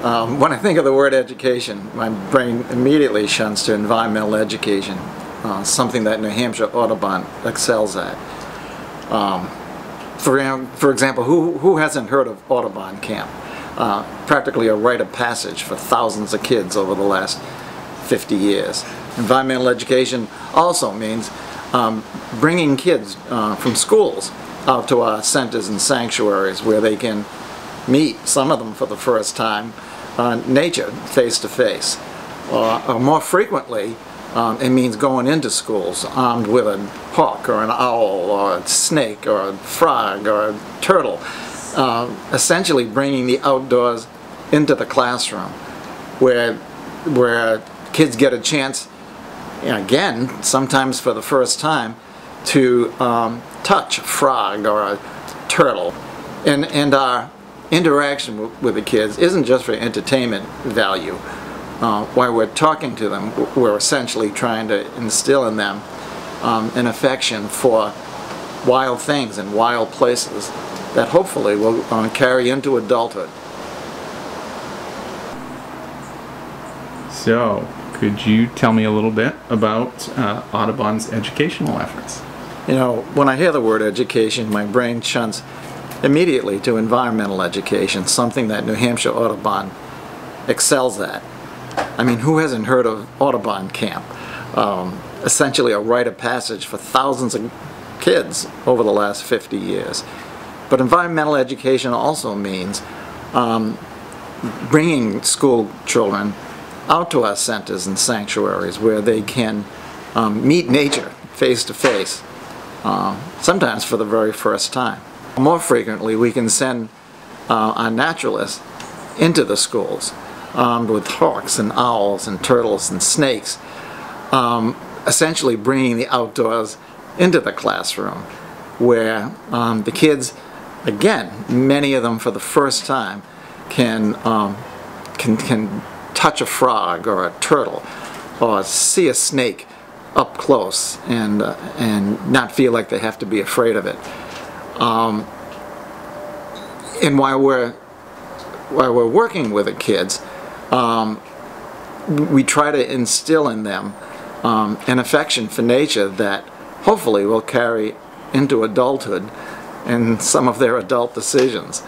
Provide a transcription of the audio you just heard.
When I think of the word education, my brain immediately shunts to environmental education, something that New Hampshire Audubon excels at. For example, who hasn't heard of Audubon Camp? Practically a rite of passage for thousands of kids over the last 50 years. Environmental education also means bringing kids from schools out to our centers and sanctuaries where they can meet, some of them for the first time, nature face to face. Or more frequently, it means going into schools armed with a hawk or an owl or a snake or a frog or a turtle, essentially bringing the outdoors into the classroom where kids get a chance, again, sometimes for the first time, to touch a frog or a turtle. And our interaction with the kids isn't just for entertainment value. While we're talking to them, we're essentially trying to instill in them an affection for wild things and wild places that hopefully will carry into adulthood. So, could you tell me a little bit about Audubon's educational efforts? You know, when I hear the word education, my brain shunts immediately to environmental education, something that New Hampshire Audubon excels at. I mean, who hasn't heard of Audubon Camp? Essentially a rite of passage for thousands of kids over the last 50 years. But environmental education also means bringing school children out to our centers and sanctuaries where they can meet nature face to face, sometimes for the very first time. More frequently, we can send our naturalists into the schools armed with hawks and owls and turtles and snakes, essentially bringing the outdoors into the classroom where the kids, again, many of them for the first time, can touch a frog or a turtle or see a snake up close and not feel like they have to be afraid of it. And while we're working with the kids, we try to instill in them an affection for nature that hopefully will carry into adulthood and some of their adult decisions.